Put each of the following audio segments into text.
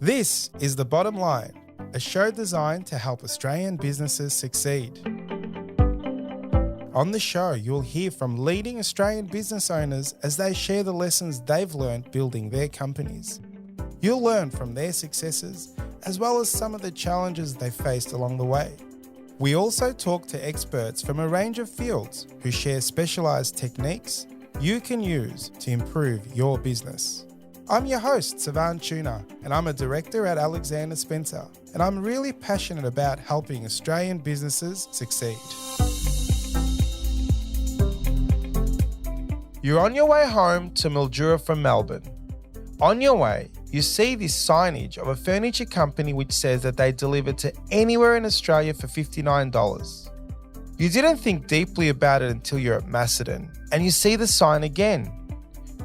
This is The Bottom Line, a show designed to help Australian businesses succeed. On the show, you'll hear from leading Australian business owners as they share the lessons they've learned building their companies. You'll learn from their successes as well as some of the challenges they faced along the way. We also talk to experts from a range of fields who share specialised techniques you can use to improve your business. I'm your host, Savan Tuna, and I'm a director at Alexander Spencer, and I'm really passionate about helping Australian businesses succeed. You're on your way home to Mildura from Melbourne. On your way, you see this signage of a furniture company which says that they deliver to anywhere in Australia for $59. You didn't think deeply about it until you're at Macedon, and you see the sign again.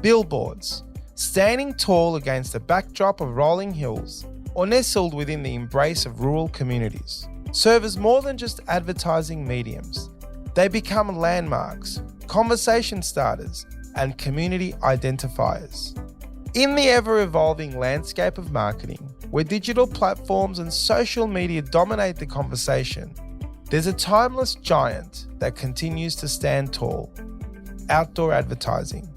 Billboards, standing tall against a backdrop of rolling hills or nestled within the embrace of rural communities, serve as more than just advertising mediums. They become landmarks, conversation starters, and community identifiers. In the ever-evolving landscape of marketing, where digital platforms and social media dominate the conversation, there's a timeless giant that continues to stand tall: outdoor advertising.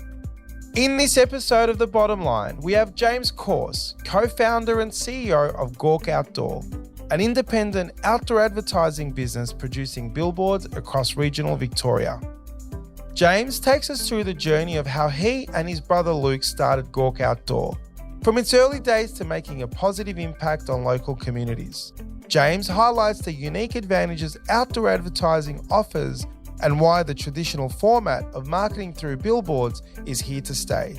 In this episode of The Bottom Line, we have James Corse, co-founder and CEO of Gawk Outdoor, an independent outdoor advertising business producing billboards across regional Victoria. James takes us through the journey of how he and his brother Luke started Gawk Outdoor, from its early days to making a positive impact on local communities. James highlights the unique advantages outdoor advertising offers and why the traditional format of marketing through billboards is here to stay.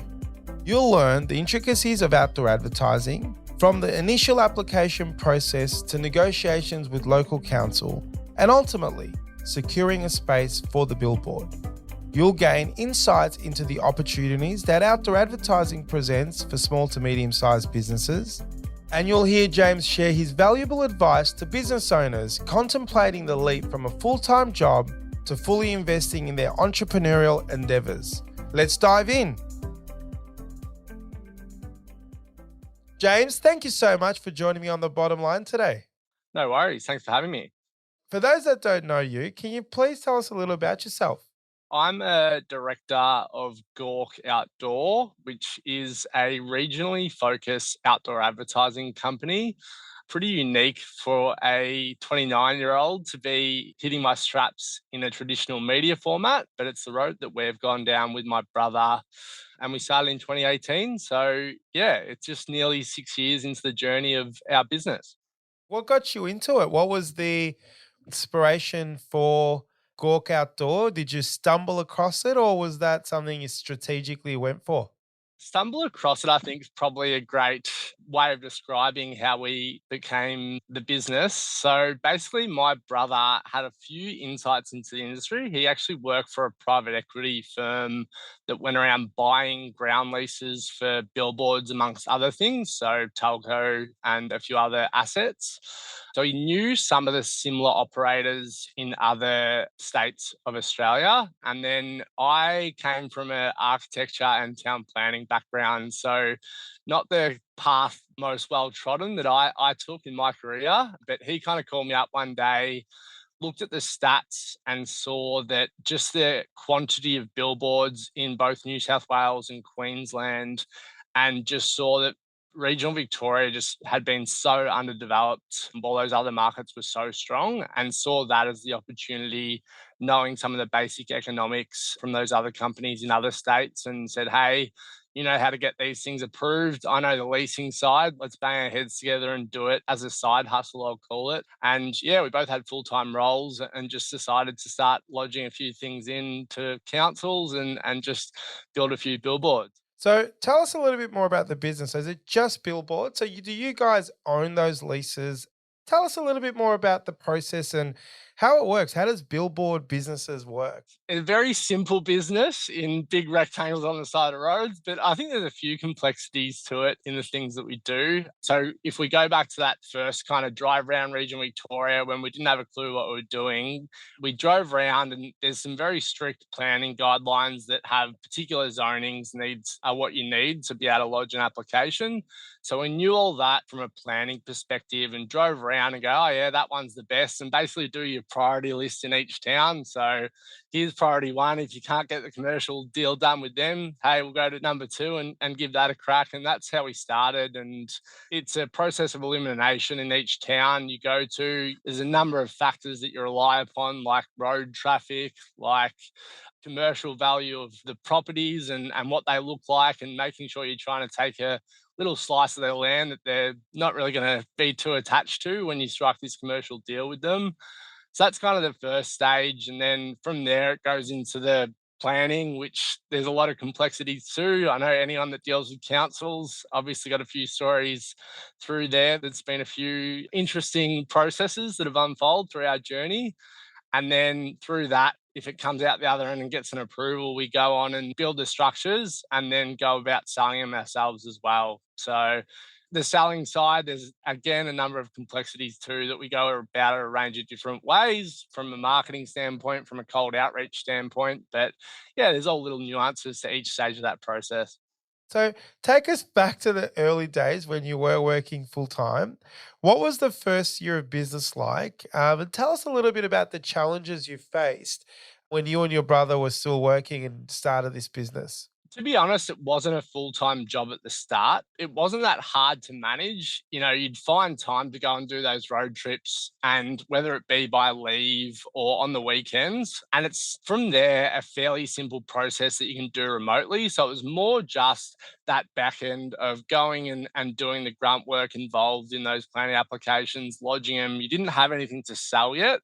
You'll learn the intricacies of outdoor advertising, from the initial application process to negotiations with local council, and ultimately securing a space for the billboard. You'll gain insights into the opportunities that outdoor advertising presents for small to medium-sized businesses, and you'll hear James share his valuable advice to business owners contemplating the leap from a full-time job to fully investing in their entrepreneurial endeavours. Let's dive in. James, thank you so much for joining me on The Bottom Line today. No worries. Thanks for having me. For those that don't know you, can you please tell us a little about yourself? I'm a director of Gawk Outdoor, which is a regionally focused outdoor advertising company. Pretty unique for a 29-year-old to be hitting my straps in a traditional media format, but it's the road that we've gone down with my brother, and we started in 2018. So yeah, it's just nearly 6 years into the journey of our business. What got you into it? What was the inspiration for Gawk Outdoor? Did you stumble across it, or was that something you strategically went for? Stumble across it, I think, is probably a great way of describing how we became the business. So basically, my brother had a few insights into the industry. He actually worked for a private equity firm that went around buying ground leases for billboards, amongst other things, so telco and a few other assets. So he knew some of the similar operators in other states of Australia. And then I came from an architecture and town planning background. So not the path most well trodden that I took in my career, but he kind of called me up one day, looked at the stats and saw that just the quantity of billboards in both New South Wales and Queensland, and just saw that regional Victoria just had been so underdeveloped while those other markets were so strong, and saw that as the opportunity, knowing some of the basic economics from those other companies in other states, and said, hey, you know how to get these things approved. I know the leasing side. Let's bang our heads together and do it as a side hustle, I'll call it. And yeah, we both had full-time roles and just decided to start lodging a few things into councils and just build a few billboards. So tell us a little bit more about the business. Is it just billboards? So do you guys own those leases? Tell us a little bit more about the process and how it works. How does billboard businesses work? A very simple business in big rectangles on the side of roads, but I think there's a few complexities to it in the things that we do. So if we go back to that first kind of drive around region Victoria when we didn't have a clue what we were doing, we drove around and there's some very strict planning guidelines that have particular zonings needs are what you need to be able to lodge an application. So we knew all that from a planning perspective and drove around and go, oh yeah, that one's the best, and basically do your priority list in each town. So here's priority one. If you can't get the commercial deal done with them, hey, we'll go to number two and give that a crack. And that's how we started. And it's a process of elimination in each town you go to. There's a number of factors that you rely upon, like road traffic, like commercial value of the properties and what they look like, and making sure you're trying to take a little slice of their land that they're not really going to be too attached to when you strike this commercial deal with them. So that's kind of the first stage. And then from there, it goes into the planning, which there's a lot of complexities too. I know anyone that deals with councils obviously got a few stories through there. There's been a few interesting processes that have unfolded through our journey. And then through that, if it comes out the other end and gets an approval, we go on and build the structures and then go about selling them ourselves as well. So the selling side, there's again a number of complexities too that we go about a range of different ways from a marketing standpoint, from a cold outreach standpoint. But yeah, there's all little nuances to each stage of that process. So take us back to the early days when you were working full time. What was the first year of business like? And tell us a little bit about the challenges you faced when you and your brother were still working and started this business. To be honest, it wasn't a full-time job at the start. It wasn't that hard to manage. You know, you'd find time to go and do those road trips, and whether it be by leave or on the weekends. And it's from there a fairly simple process that you can do remotely. So it was more just that back end of going and doing the grunt work involved in those planning applications, lodging them. You didn't have anything to sell yet.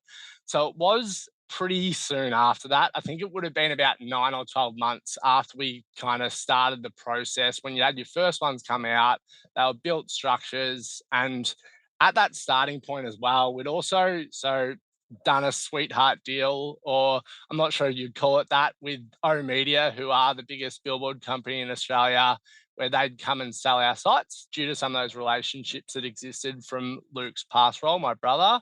So it was pretty soon after that. I think it would have been about 9 or 12 months after we kind of started the process when you had your first ones come out. They were built structures. And at that starting point as well, we'd also done a sweetheart deal, or I'm not sure you'd call it that, with O Media, who are the biggest billboard company in Australia, where they'd come and sell our sites due to some of those relationships that existed from Luke's past role, my brother.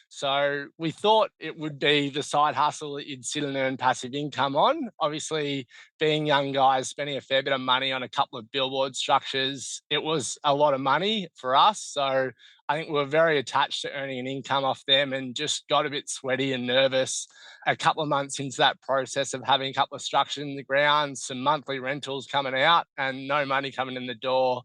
So we thought it would be the side hustle that you'd sit and earn passive income on. Obviously, being young guys, spending a fair bit of money on a couple of billboard structures, it was a lot of money for us. So I think we were very attached to earning an income off them and just got a bit sweaty and nervous a couple of months into that process of having a couple of structures in the ground, some monthly rentals coming out and no money coming in the door,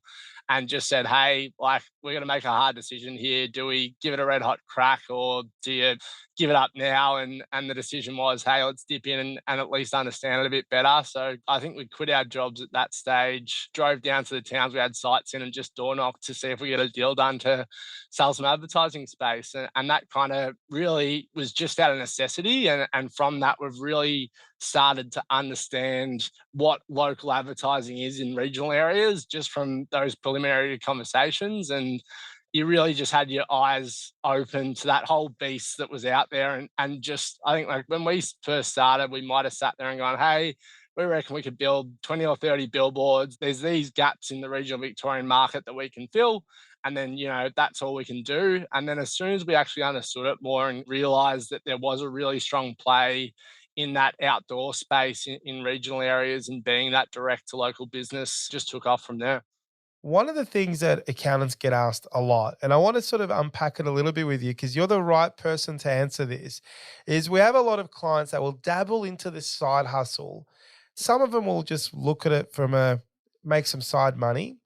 and just said, hey, like, we're going to make a hard decision here. Do we give it a red hot crack, or do you give it up now? And the decision was, hey, let's dip in and at least understand it a bit better. So I think we quit our jobs at that stage, drove down to the towns we had sites in and just door knocked to see if we get a deal done to sell some advertising space. And that kind of really was just out of necessity. And from that, we've really started to understand what local advertising is in regional areas just from those preliminary conversations. And you really just had your eyes open to that whole beast that was out there. And just, I think, like, when we first started, we might have sat there and gone, hey, we reckon we could build 20 or 30 billboards. There's these gaps in the regional Victorian market that we can fill. And then, you know, that's all we can do. And then as soon as we actually understood it more and realized that there was a really strong play in that outdoor space in regional areas, and being that direct to local business, just took off from there. One of the things that accountants get asked a lot, and I want to sort of unpack it a little bit with you because you're the right person to answer this, is we have a lot of clients that will dabble into this side hustle. Some of them will just look at it from a make some side money,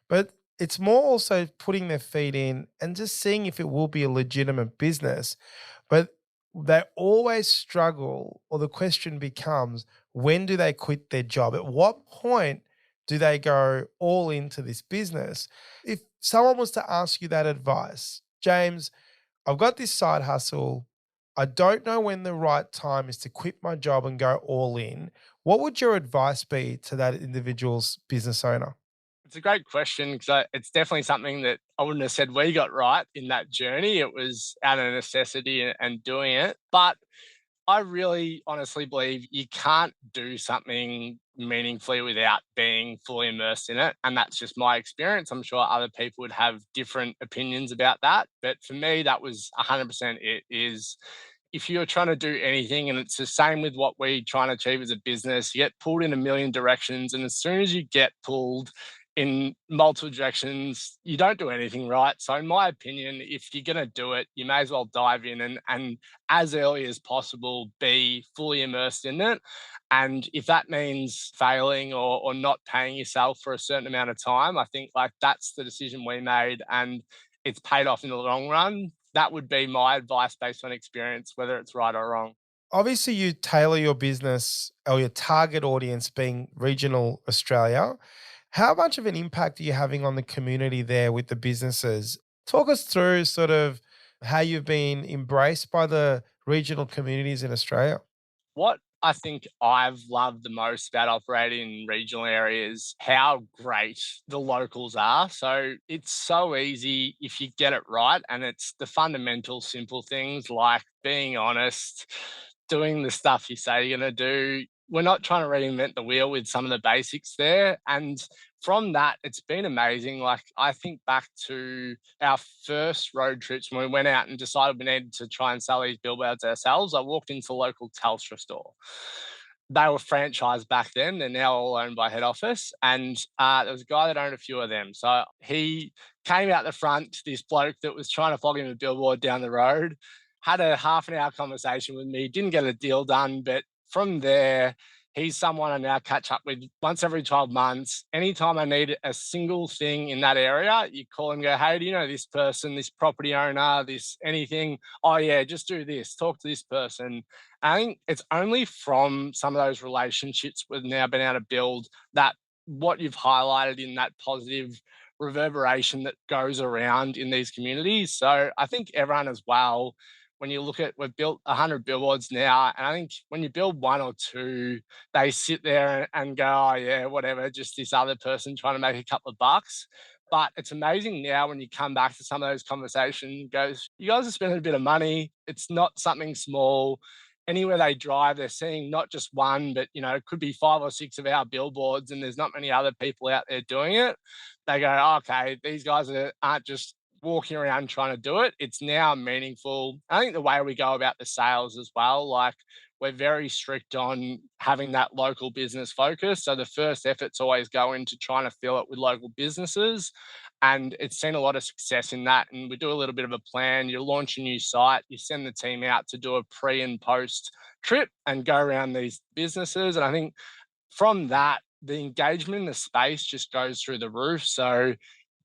but it's more also putting their feet in and just seeing if it will be a legitimate business. But they always struggle, or the question becomes, when do they quit their job? At what point do they go all into this business? If someone was to ask you that advice, James, I've got this side hustle. I don't know when the right time is to quit my job and go all in. What would your advice be to that individual's business owner? It's a great question because it's definitely something that I wouldn't have said we got right in that journey. It was out of necessity and doing it. But I really honestly believe you can't do something meaningfully without being fully immersed in it. And that's just my experience. I'm sure other people would have different opinions about that. But for me, that was 100% it is if you're trying to do anything, and it's the same with what we try and achieve as a business, you get pulled in a million directions. And as soon as you get pulled in multiple directions, you don't do anything right. So, in my opinion, if you're going to do it, you may as well dive in and as early as possible, be fully immersed in it. And if that means failing or not paying yourself for a certain amount of time, I think like that's the decision we made and it's paid off in the long run. That would be my advice based on experience, whether it's right or wrong. Obviously, you tailor your business or your target audience being regional Australia. How much of an impact are you having on the community there with the businesses? Talk us through sort of how you've been embraced by the regional communities in Australia. What I think I've loved the most about operating in regional areas, how great the locals are. So it's so easy if you get it right. And it's the fundamental, simple things like being honest, doing the stuff you say you're going to do. We're not trying to reinvent the wheel with some of the basics there. And from that, it's been amazing. Like, I think back to our first road trips when we went out and decided we needed to try and sell these billboards ourselves. I walked into a local Telstra store. They were franchised back then. They're now all owned by head office. And there was a guy that owned a few of them. So he came out the front, this bloke that was trying to flog him a billboard down the road, had a half an hour conversation with me, didn't get a deal done. But from there, he's someone I now catch up with once every 12 months. Anytime I need a single thing in that area, you call and go, hey, do you know this person, this property owner, this anything? Oh, yeah, just do this, talk to this person. I think it's only from some of those relationships we've now been able to build that what you've highlighted in that positive reverberation that goes around in these communities. So I think everyone as well, when you look at, we've built 100 billboards now, and I think when you build one or two, they sit there and go, oh, yeah, whatever, just this other person trying to make a couple of bucks. But it's amazing now when you come back to some of those conversations, goes, you guys are spending a bit of money. It's not something small. Anywhere they drive, they're seeing not just one, but it could be five or six of our billboards, and there's not many other people out there doing it. They go, oh, okay, these guys aren't just walking around trying to do it. It's now meaningful. I think the way we go about the sales as well, like we're very strict on having that local business focus. So the first efforts always go into trying to fill it with local businesses. And it's seen a lot of success in that. And we do a little bit of a plan. You launch a new site, you send the team out to do a pre and post trip and go around these businesses. And I think from that, the engagement in the space just goes through the roof. So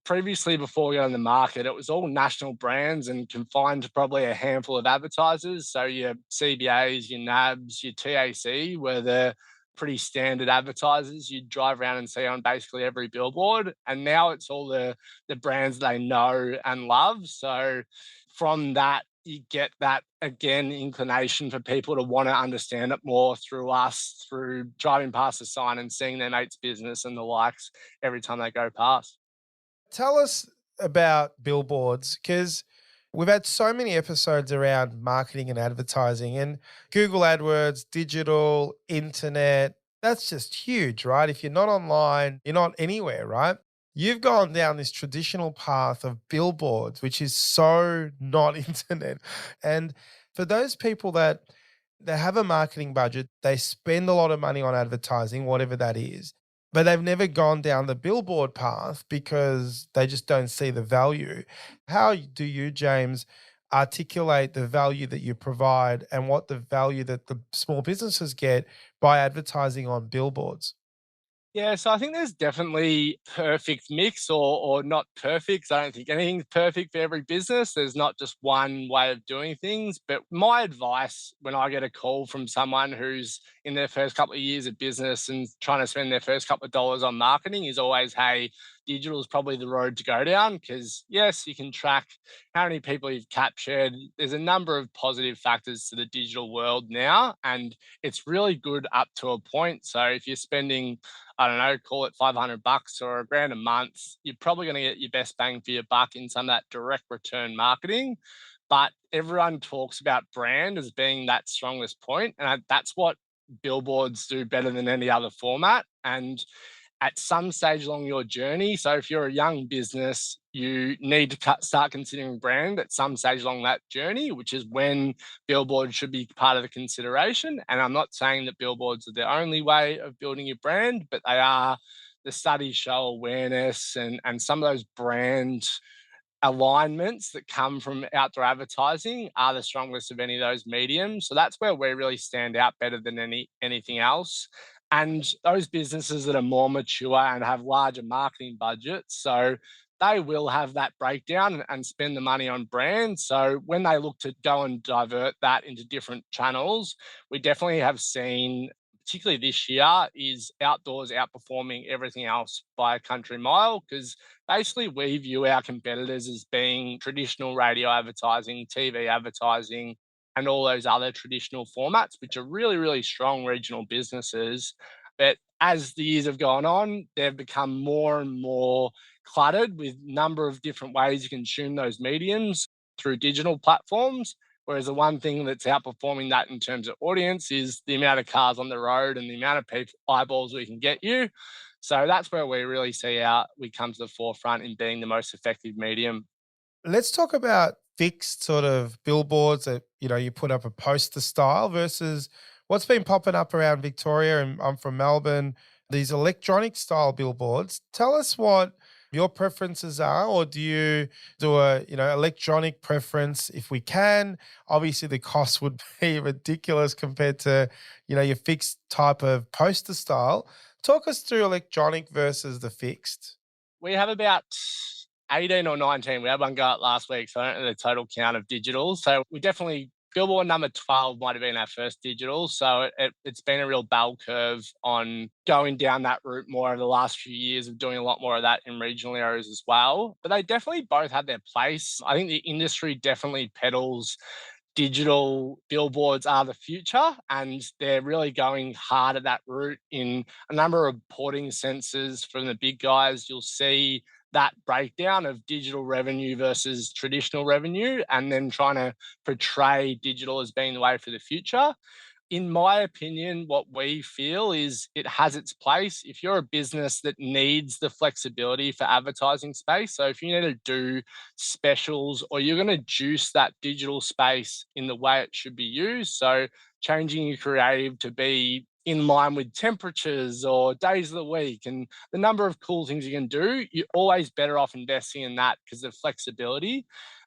previously, before we got on the market, it was all national brands and confined to probably a handful of advertisers. So your CBAs, your NABs, your TAC were the pretty standard advertisers you'd drive around and see on basically every billboard. And now it's all the brands they know and love. So from that, you get that again inclination for people to want to understand it more through us, through driving past the sign and seeing their mate's business and the likes every time they go past. Tell us about billboards because we've had so many episodes around marketing and advertising and Google AdWords, digital, internet. That's just huge, right? If you're not online, you're not anywhere, right? You've gone down this traditional path of billboards, which is so not internet. And for those people that they have a marketing budget, they spend a lot of money on advertising, whatever that is, but they've never gone down the billboard path because they just don't see the value. How do you, James, articulate the value that you provide and what the value that the small businesses get by advertising on billboards? Yeah, so I think there's definitely perfect mix or not perfect. 'Cause I don't think anything's perfect for every business. There's not just one way of doing things. But my advice when I get a call from someone who's in their first couple of years of business and trying to spend their first couple of dollars on marketing is always, hey, digital is probably the road to go down. Because yes, you can track how many people you've captured. There's a number of positive factors to the digital world now, and it's really good up to a point. So if you're spending I don't know, call it $500 or a grand a month, you're probably going to get your best bang for your buck in some of that direct return marketing. But everyone talks about brand as being that strongest point, and that's what billboards do better than any other format. And at some stage along your journey, so if you're a young business, you need to start considering brand at some stage along that journey, which is when billboards should be part of the consideration. And I'm not saying that billboards are the only way of building your brand, but they are. The studies show awareness and some of those brand alignments that come from outdoor advertising are the strongest of any of those mediums. So that's where we really stand out better than anything else. And those businesses that are more mature and have larger marketing budgets, so they will have that breakdown and spend the money on brands. So when they look to go and divert that into different channels, we definitely have seen, particularly this year, is outdoors outperforming everything else by a country mile, because basically we view our competitors as being traditional radio advertising, TV advertising, and all those other traditional formats, which are really, really strong regional businesses. But as the years have gone on, they've become more and more cluttered with number of different ways you consume those mediums through digital platforms. Whereas the one thing that's outperforming that in terms of audience is the amount of cars on the road and the amount of people, eyeballs we can get you. So that's where we really see we come to the forefront in being the most effective medium. Let's talk about fixed sort of billboards that, you put up a poster style versus what's been popping up around Victoria, and I'm from Melbourne, these electronic style billboards. Tell us what your preferences are, or do you do a, electronic preference if we can? Obviously the cost would be ridiculous compared to, your fixed type of poster style. Talk us through electronic versus the fixed. We have about 18 or 19. We had one go out last week, so I don't know the total count of digital. So we definitely, billboard number 12 might have been our first digital. So it's been a real bell curve on going down that route more over the last few years of doing a lot more of that in regional areas as well. But they definitely both have their place. I think the industry definitely pedals digital billboards are the future, and they're really going hard at that route in a number of reporting sensors from the big guys. You'll see that breakdown of digital revenue versus traditional revenue, and then trying to portray digital as being the way for the future. In my opinion, what we feel is it has its place. If you're a business that needs the flexibility for advertising space, so if you need to do specials or you're going to juice that digital space in the way it should be used, so changing your creative to be in line with temperatures or days of the week and the number of cool things you can do, you're always better off investing in that because of flexibility.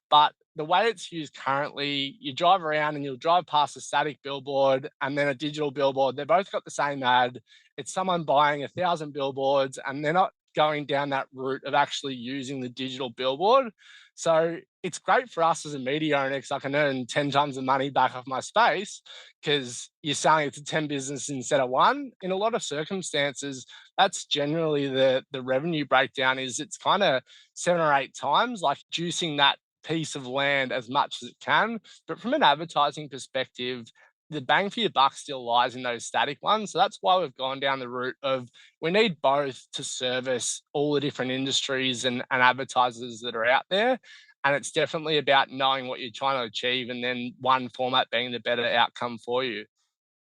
But the way it's used currently, you drive around and you'll drive past a static billboard and then a digital billboard. They've both got the same ad. It's someone buying 1,000 billboards and they're not going down that route of actually using the digital billboard. So it's great for us as a media owner because I can earn 10 times the money back off my space because you're selling it to 10 businesses instead of one. In a lot of circumstances, that's generally the revenue breakdown is it's kind of 7 or 8 times, like juicing that piece of land as much as it can. But from an advertising perspective, the bang for your buck still lies in those static ones. So that's why we've gone down the route of we need both to service all the different industries and advertisers that are out there. And it's definitely about knowing what you're trying to achieve and then one format being the better outcome for you.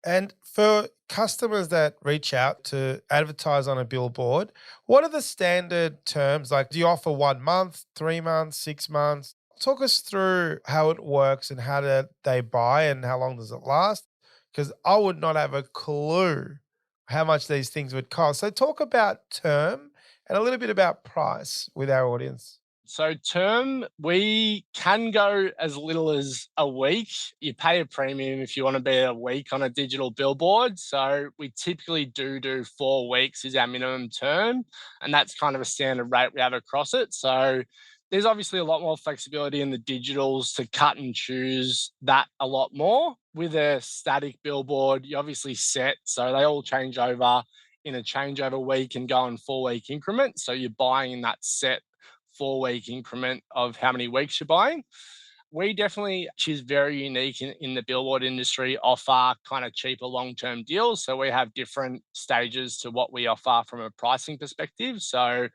And for customers that reach out to advertise on a billboard, what are the standard terms? Like, do you offer 1 month, 3 months, 6 months? Talk us through how it works and how do they buy and how long does it last? Because I would not have a clue how much these things would cost. So, talk about term and a little bit about price with our audience. So term, we can go as little as a week. You pay a premium if you want to be a week on a digital billboard. So we typically do 4 weeks is our minimum term, and that's kind of a standard rate we have across it. So there's obviously a lot more flexibility in the digitals to cut and choose that a lot more. With a static billboard, you obviously set, so they all change over in a changeover week and go in 4 week increments. So you're buying in that set 4 week increment of how many weeks you're buying. we definitely, which is very unique in the billboard industry, offer kind of cheaper long-term deals. So we have different stages to what we offer from a pricing perspective. So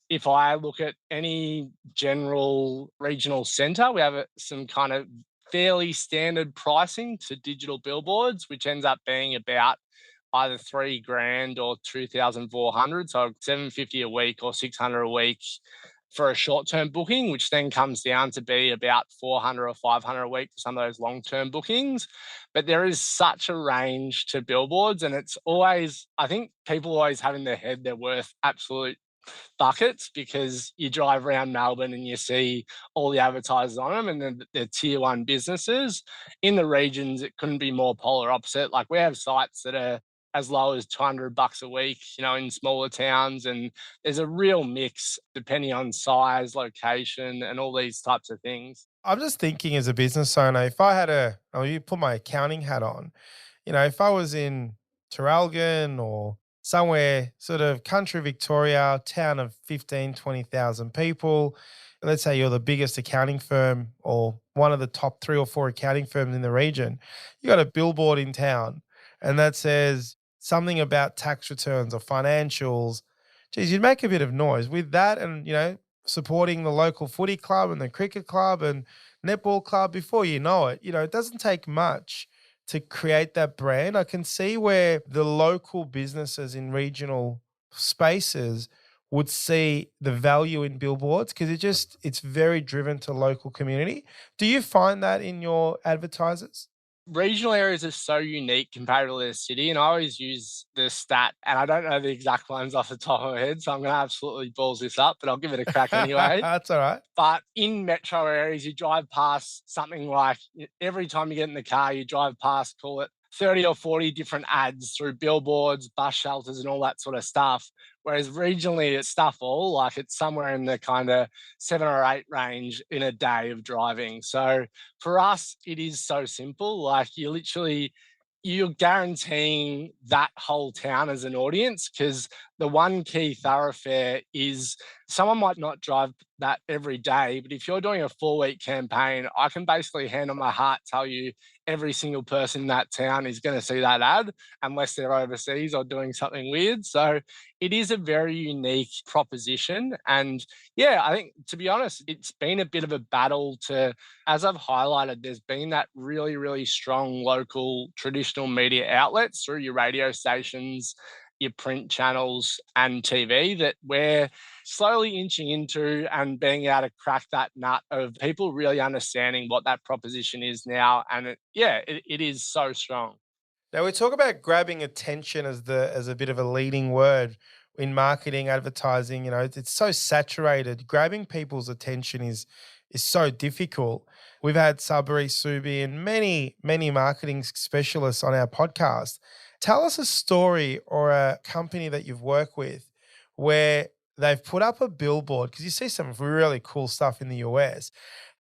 if I look at any general regional center, we have some kind of fairly standard pricing to digital billboards, which ends up being about either 3 grand or 2,400. So 750 a week or 600 a week for a short-term booking, which then comes down to be about 400 or 500 a week for some of those long-term bookings. But there is such a range to billboards, and it's always, I think people always have in their head they're worth absolute buckets because you drive around Melbourne and you see all the advertisers on them and then they're tier one businesses. In the regions, it couldn't be more polar opposite. Like we have sites that are as low as $200 a week, in smaller towns. And there's a real mix depending on size, location, and all these types of things. I'm just thinking as a business owner, if I had you put my accounting hat on, if I was in Traralgon or somewhere sort of country Victoria, town of 15, 20,000 people, let's say you're the biggest accounting firm or one of the top 3 or 4 accounting firms in the region, you got a billboard in town and that says something about tax returns or financials. Geez, you'd make a bit of noise with that and, supporting the local footy club and the cricket club and netball club. Before you know it, it doesn't take much to create that brand. I can see where the local businesses in regional spaces would see the value in billboards because it's very driven to local community. Do you find that in your advertisers? Regional areas are so unique compared to the city, and I always use this stat, and I don't know the exact ones off the top of my head, so I'm going to absolutely balls this up, but I'll give it a crack anyway. That's all right. But in metro areas, you drive past something like every time you get in the car, you drive past, call it 30 or 40 different ads through billboards, bus shelters, and all that sort of stuff. Whereas regionally, it's stuff all like it's somewhere in the kind of 7 or 8 range in a day of driving. So for us, it is so simple. Like you're guaranteeing that whole town as an audience because the one key thoroughfare is someone might not drive that every day, but if you're doing a 4 week campaign, I can basically hand on my heart tell you every single person in that town is going to see that ad unless they're overseas or doing something weird. So it is a very unique proposition. And yeah, I think to be honest, it's been a bit of a battle to, as I've highlighted, there's been that really, really strong local traditional media outlets through your radio stations, your print channels and TV that we're slowly inching into and being able to crack that nut of people really understanding what that proposition is now. And it is so strong. Now we talk about grabbing attention as a bit of a leading word in marketing, advertising. It's so saturated. Grabbing people's attention is so difficult. We've had Sabri Subi and many marketing specialists on our podcast. Tell us a story or a company that you've worked with where they've put up a billboard because you see some really cool stuff in the US.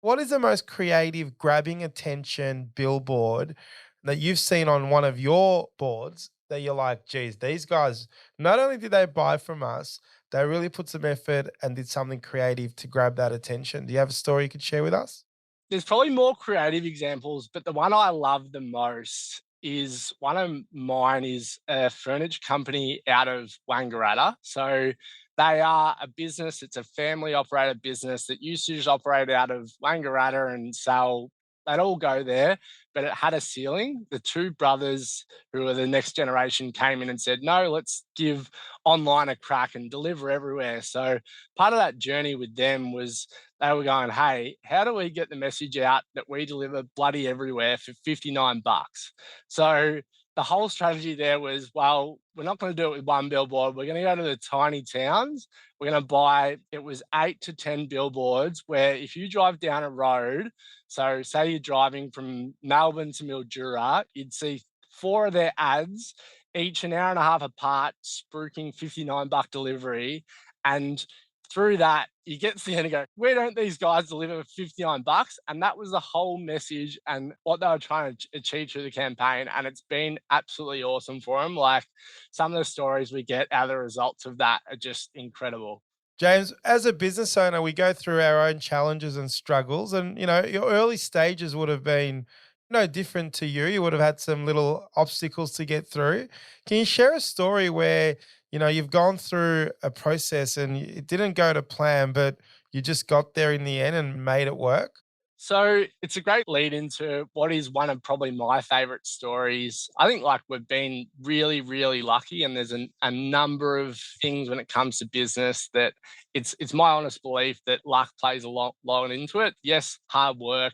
What is the most creative grabbing attention billboard that you've seen on one of your boards that you're like, geez, these guys, not only did they buy from us, they really put some effort and did something creative to grab that attention. Do you have a story you could share with us? There's probably more creative examples, but the one I love the most is one of mine is a furniture company out of Wangaratta. So they are a business, it's a family operated business that used to just operate out of Wangaratta and sell. They'd all go there, but it had a ceiling. The two brothers, who were the next generation, came in and said, no, let's give online a crack and deliver everywhere. So part of that journey with them was they were going, hey, how do we get the message out that we deliver bloody everywhere for 59 bucks? So the whole strategy there was, well, we're not going to do it with one billboard. We're going to go to the tiny towns. We're going to buy, it was 8 to 10 billboards where if you drive down a road, so say you're driving from Melbourne to Mildura, you'd see 4 of their ads, each an hour and a half apart, spruiking 59 buck delivery. And through that, you get to the end and go, where don't these guys deliver for 59 bucks? And that was the whole message and what they were trying to achieve through the campaign. And it's been absolutely awesome for them. Like some of the stories we get out of the results of that are just incredible. James, as a business owner, we go through our own challenges and struggles. And, your early stages would have been no different to you. You would have had some little obstacles to get through. Can you share a story where, you've gone through a process and it didn't go to plan, but you just got there in the end and made it work? So it's a great lead into what is one of probably my favorite stories. I think like we've been really, really lucky, and there's a number of things when it comes to business that it's my honest belief that luck plays a lot into it. Yes, hard work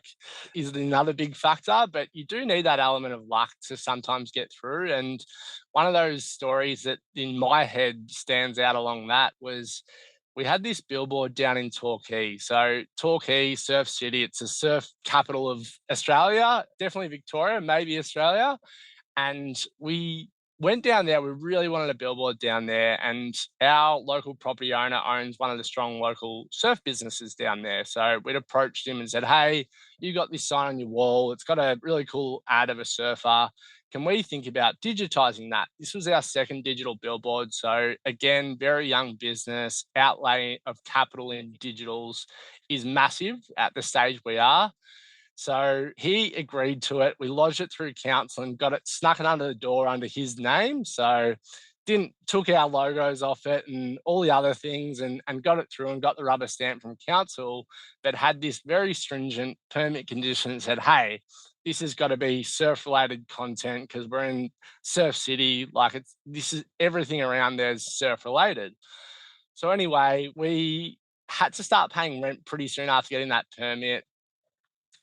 is another big factor, but you do need that element of luck to sometimes get through. And one of those stories that in my head stands out along that was we had this billboard down in Torquay. So Torquay, Surf City, it's a surf capital of Australia, definitely Victoria, maybe Australia. And we went down there. We really wanted a billboard down there. And our local property owner owns one of the strong local surf businesses down there. So we'd approached him and said, "Hey, you got this sign on your wall. It's got a really cool ad of a surfer. Can we think about digitizing that?" This was our second digital billboard. So, again, very young business, outlay of capital in digitals is massive at the stage we are. So he agreed to it. We lodged it through council and got it snuck it under the door under his name. So didn't took our logos off it and all the other things and got it through and got the rubber stamp from council, but had this very stringent permit condition that said, "Hey, this has got to be surf related content because we're in Surf City. Like it's this is everything around there is surf related." So anyway, we had to start paying rent pretty soon after getting that permit.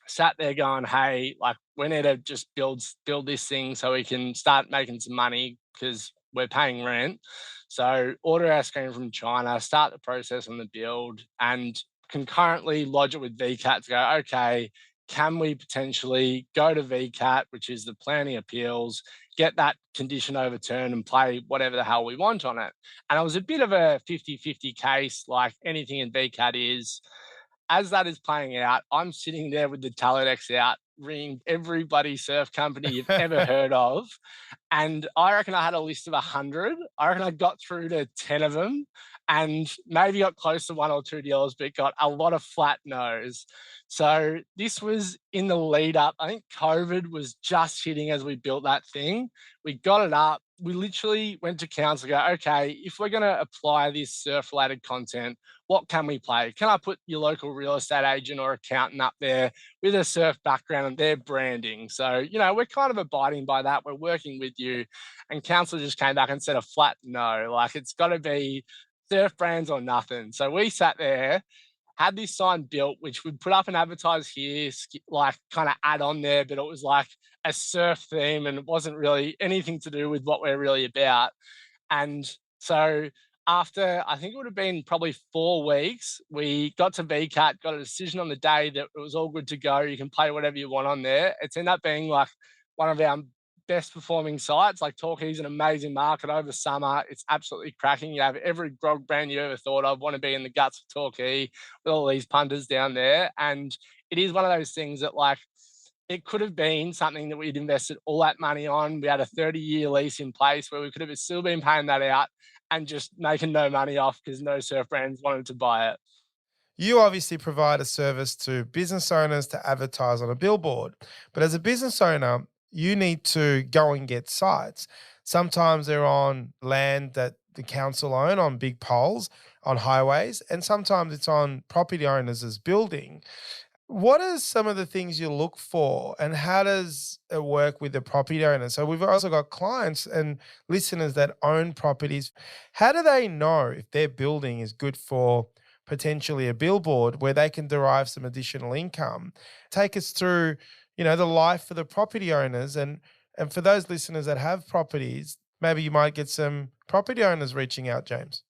Sat there going, "Hey, like we need to just build this thing so we can start making some money because we're paying rent." So order our screen from China, start the process on the build, and concurrently lodge it with VCAT to go, okay, can we potentially go to VCAT, which is the planning appeals, get that condition overturned and play whatever the hell we want on it? And it was a bit of a 50-50 case, like anything in VCAT is. As that is playing out, I'm sitting there with the Teledex out, ringing every bloody surf company you've ever heard of. And I reckon I had a list of 100. I reckon I got through to 10 of them and maybe got close to one or two deals, but got a lot of flat no's. So this was in the lead up. I think COVID was just hitting as we built that thing. We got it up. We literally went to council and go, okay, if we're going to apply this surf related content, what can we play? Can I put your local real estate agent or accountant up there with a surf background and their branding? So, we're kind of abiding by that. We're working with you. And council just came back and said a flat no, like it's got to be surf brands or nothing. So we sat there, had this sign built, which we'd put up and advertise here, like kind of add on there, but it was like a surf theme and it wasn't really anything to do with what we're really about. And so after I think it would have been probably 4 weeks, we got to VCAT, got a decision on the day that it was all good to go. You can play whatever you want on there. It's ended up being like one of our best performing sites. Like Torquay's an amazing market over summer. It's absolutely cracking. You have every grog brand you ever thought of want to be in the guts of Torquay with all these punters down there. And it is one of those things that like it could have been something that we'd invested all that money on. We had a 30-year lease in place where we could have still been paying that out and just making no money off because no surf brands wanted to buy it. You obviously provide a service to business owners to advertise on a billboard. But as a business owner, you need to go and get sites. Sometimes they're on land that the council own on big poles on highways, and sometimes it's on property owners' building. What are some of the things you look for, and how does it work with the property owner? So we've also got clients and listeners that own properties. How do they know if their building is good for potentially a billboard where they can derive some additional income? Take us through, the life for the property owners, and for those listeners that have properties, maybe you might get some property owners reaching out, James.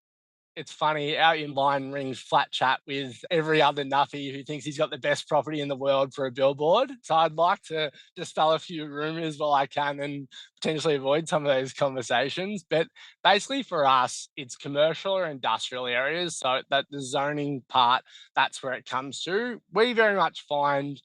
It's funny, our inline rings flat chat with every other nuffy who thinks he's got the best property in the world for a billboard. So I'd like to dispel a few rumors while I can and potentially avoid some of those conversations. But basically for us, it's commercial or industrial areas. So that the zoning part, that's where it comes to. We very much find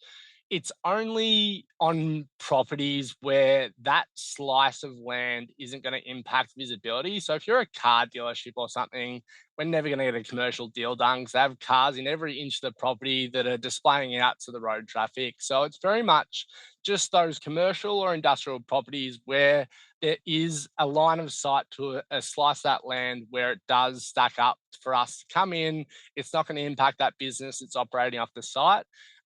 It's only on properties where that slice of land isn't going to impact visibility. So if you're a car dealership or something, we're never going to get a commercial deal done because they have cars in every inch of the property that are displaying out to the road traffic. So it's very much just those commercial or industrial properties where there is a line of sight to a slice of that land where it does stack up for us to come in. It's not going to impact that business that's operating off the site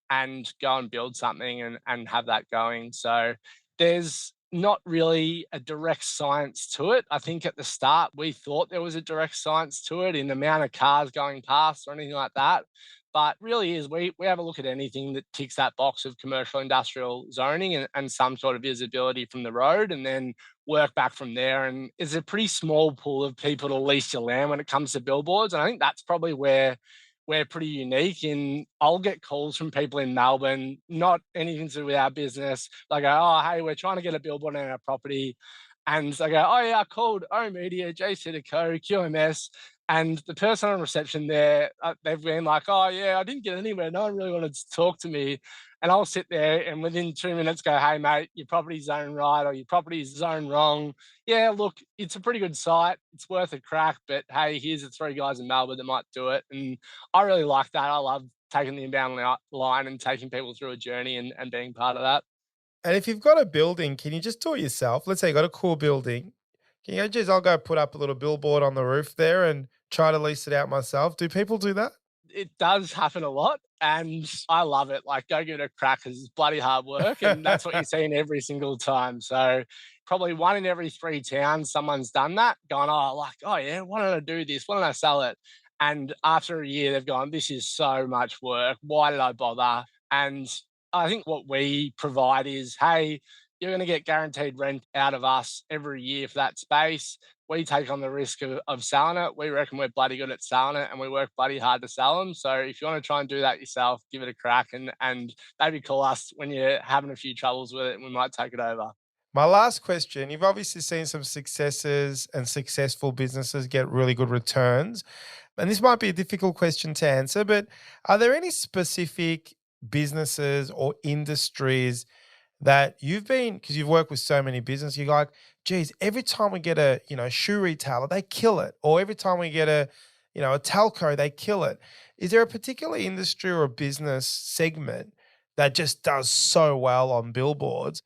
and go and build something and have that going. So there's not really a direct science to it. I think at the start we thought there was a direct science to it in the amount of cars going past or anything like that. But really is we have a look at anything that ticks that box of commercial industrial zoning and some sort of visibility from the road and then work back from there. And it's a pretty small pool of people to lease your land when it comes to billboards. And I think that's probably where we're pretty unique in I'll get calls from people in Melbourne, not anything to do with our business. They go, oh, hey, we're trying to get a billboard on our property. And they go, oh, yeah, I called O Media, JC Co, QMS. And the person on reception there, they've been like, oh, yeah, I didn't get anywhere. No one really wanted to talk to me. And I'll sit there and within 2 minutes go, hey, mate, your property's zoned right or your property's zoned wrong. Yeah, look, it's a pretty good site. It's worth a crack. But, hey, here's the 3 guys in Melbourne that might do it. And I really like that. I love taking the inbound line and taking people through a journey and being part of that. And if you've got a building, can you just do it yourself? Let's say you got a cool building. Can you go, geez, I'll go put up a little billboard on the roof there and try to lease it out myself. Do people do that? It does happen a lot and I love it. Like, go give it a crack because it's bloody hard work. And that's what you're seeing every single time. So, probably 1 in every 3 towns, someone's done that, gone, oh, yeah, why don't I do this? Why don't I sell it? And after a year, they've gone, this is so much work. Why did I bother? And I think what we provide is, hey, you're going to get guaranteed rent out of us every year for that space. We take on the risk of selling it. We reckon we're bloody good at selling it and we work bloody hard to sell them. So if you want to try and do that yourself, give it a crack and maybe call us when you're having a few troubles with it and we might take it over. My last question, you've obviously seen some successes and successful businesses get really good returns. And this might be a difficult question to answer, but are there any specific businesses or industries that you've been, because you've worked with so many businesses, you're like, geez, every time we get a, shoe retailer, they kill it. Or every time we get a telco, they kill it. Is there a particular industry or a business segment that just does so well on billboards?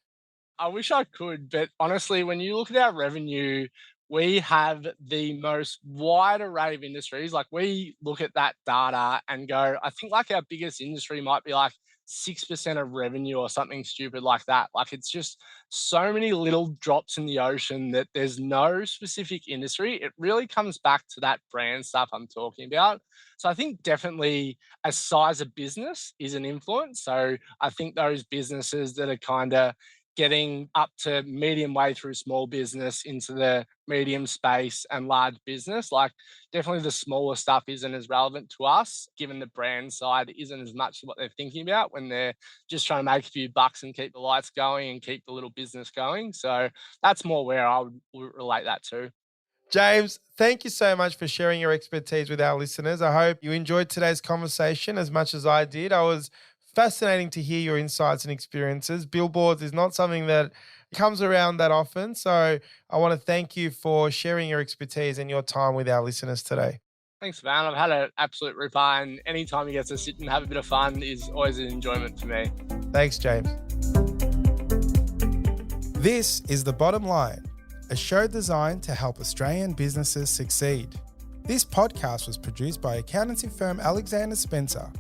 I wish I could, but honestly, when you look at our revenue, we have the most wide array of industries. Like, we look at that data and go, I think like our biggest industry might be like 6% of revenue or something stupid like that. Like, it's just so many little drops in the ocean that there's no specific industry. It really comes back to that brand stuff I'm talking about. So I think definitely a size of business is an influence. So I think those businesses that are kind of getting up to medium way through small business into the medium space and large business. Like, definitely the smaller stuff isn't as relevant to us, given the brand side isn't as much what they're thinking about when they're just trying to make a few bucks and keep the lights going and keep the little business going. So that's more where I would relate that to. James, thank you so much for sharing your expertise with our listeners. I hope you enjoyed today's conversation as much as I did. I was fascinating to hear your insights and experiences. Billboards is not something that comes around that often. So I want to thank you for sharing your expertise and your time with our listeners today. Thanks, Van. I've had an absolute ripper, and anytime you get to sit and have a bit of fun is always an enjoyment for me. Thanks, James. This is The Bottom Line, a show designed to help Australian businesses succeed. This podcast was produced by accountancy firm Alexander Spencer.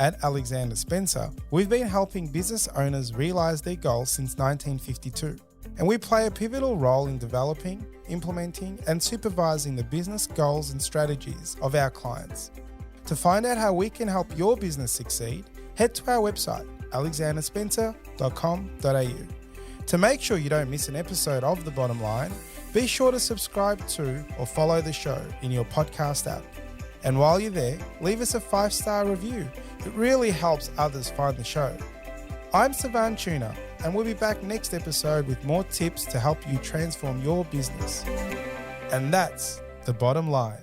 At Alexander Spencer, we've been helping business owners realise their goals since 1952, and we play a pivotal role in developing, implementing, and supervising the business goals and strategies of our clients. To find out how we can help your business succeed, head to our website, alexanderspencer.com.au. To make sure you don't miss an episode of The Bottom Line, be sure to subscribe to or follow the show in your podcast app. And while you're there, leave us a 5-star review. It really helps others find the show. I'm Savan Tuna, and we'll be back next episode with more tips to help you transform your business. And that's The Bottom Line.